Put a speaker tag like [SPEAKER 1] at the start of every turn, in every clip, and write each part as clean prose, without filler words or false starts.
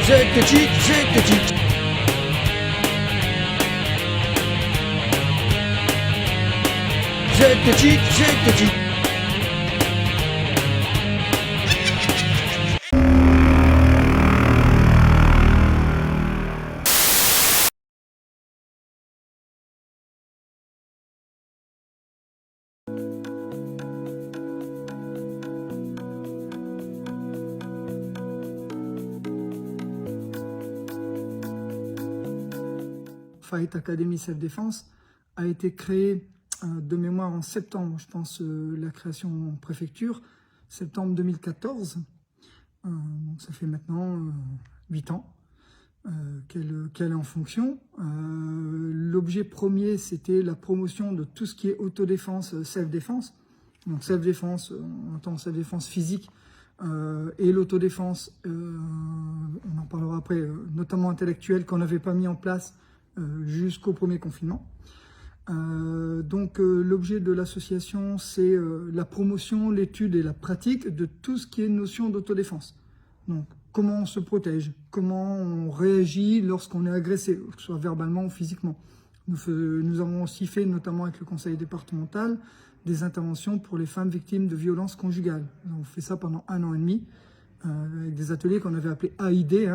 [SPEAKER 1] zététique, zététique. Zététique, zététique.
[SPEAKER 2] Fight Academy Self-Défense a été créée de mémoire en septembre, je pense, la création en préfecture, septembre 2014. Donc ça fait maintenant 8 ans qu'elle est en fonction. L'objet premier, c'était la promotion de tout ce qui est autodéfense, self-défense. Donc self-défense, on entend self-défense physique et l'autodéfense, on en parlera après, notamment intellectuelle, qu'on n'avait pas mis en place jusqu'au premier confinement. Donc l'objet de l'association, c'est la promotion, l'étude et la pratique de tout ce qui est notion d'autodéfense. Donc comment on se protège, comment on réagit lorsqu'on est agressé, que ce soit verbalement ou physiquement. Nous avons aussi fait, notamment avec le conseil départemental, des interventions pour les femmes victimes de violences conjugales. On fait ça pendant 1 an et demi, avec des ateliers qu'on avait appelés AID,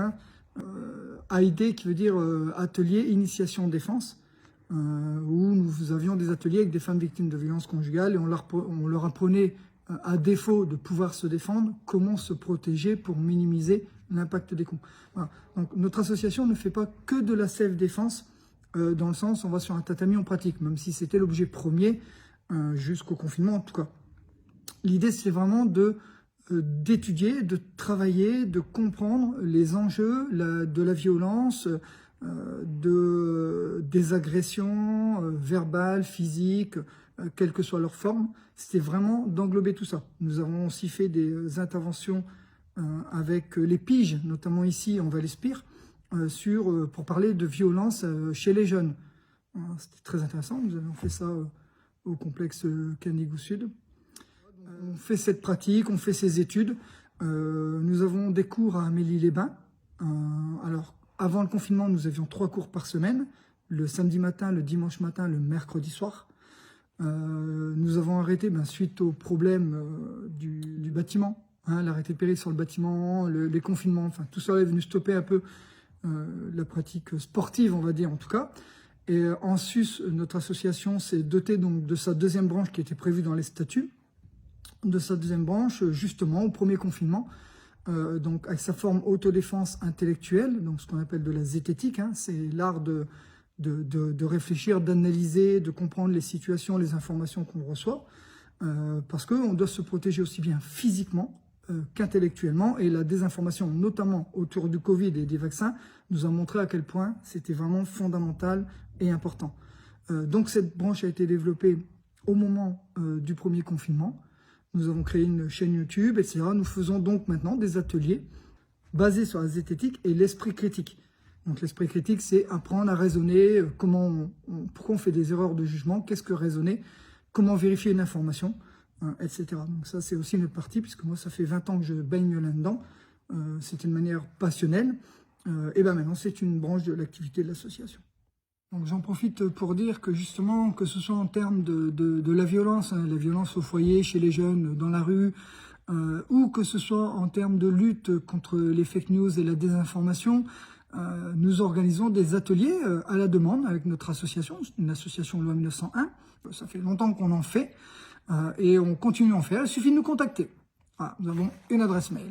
[SPEAKER 2] AID qui veut dire Atelier Initiation Défense, où nous avions des ateliers avec des femmes victimes de violences conjugales et on leur apprenait, à défaut de pouvoir se défendre, comment se protéger pour minimiser l'impact des coups. Voilà. Donc notre association ne fait pas que de la self-défense, dans le sens on va sur un tatami, on pratique, même si c'était l'objet premier jusqu'au confinement en tout cas. L'idée c'est vraiment d'étudier, de travailler, de comprendre les enjeux de la violence, des agressions verbales, physiques, quelle que soit leur forme. C'était vraiment d'englober tout ça. Nous avons aussi fait des interventions avec les piges, notamment ici en Val-Espire, pour parler de violence chez les jeunes. C'était très intéressant, nous avons fait ça au complexe Canigou Sud. On fait cette pratique, on fait ces études. Nous avons des cours à Amélie-les-Bains. Alors, avant le confinement, nous avions 3 cours par semaine, le samedi matin, le dimanche matin, le mercredi soir. Nous avons arrêté suite au problème du bâtiment, l'arrêté de péril sur le bâtiment, les confinements, enfin tout ça est venu stopper un peu la pratique sportive, on va dire en tout cas. Et en sus, notre association s'est dotée donc de sa deuxième branche qui était prévue dans les statuts, de sa deuxième branche, justement, au premier confinement, donc avec sa forme autodéfense intellectuelle, donc ce qu'on appelle de la zététique, c'est l'art de réfléchir, d'analyser, de comprendre les situations, les informations qu'on reçoit, parce qu'on doit se protéger aussi bien physiquement qu'intellectuellement, et la désinformation, notamment autour du Covid et des vaccins, nous a montré à quel point c'était vraiment fondamental et important. Donc cette branche a été développée au moment du premier confinement. Nous avons créé une chaîne YouTube, etc. Nous faisons donc maintenant des ateliers basés sur la zététique et l'esprit critique. Donc l'esprit critique, c'est apprendre à raisonner, pourquoi on fait des erreurs de jugement, qu'est-ce que raisonner, comment vérifier une information, etc. Donc ça, c'est aussi notre partie, puisque moi, ça fait 20 ans que je baigne là-dedans. C'est une manière passionnelle. Et maintenant, c'est une branche de l'activité de l'association. Donc j'en profite pour dire que justement, que ce soit en termes de la violence au foyer, chez les jeunes, dans la rue, ou que ce soit en termes de lutte contre les fake news et la désinformation, nous organisons des ateliers à la demande avec notre association, une association loi 1901. Ça fait longtemps qu'on en fait et on continue à en faire. Il suffit de nous contacter. Voilà, nous avons une adresse mail.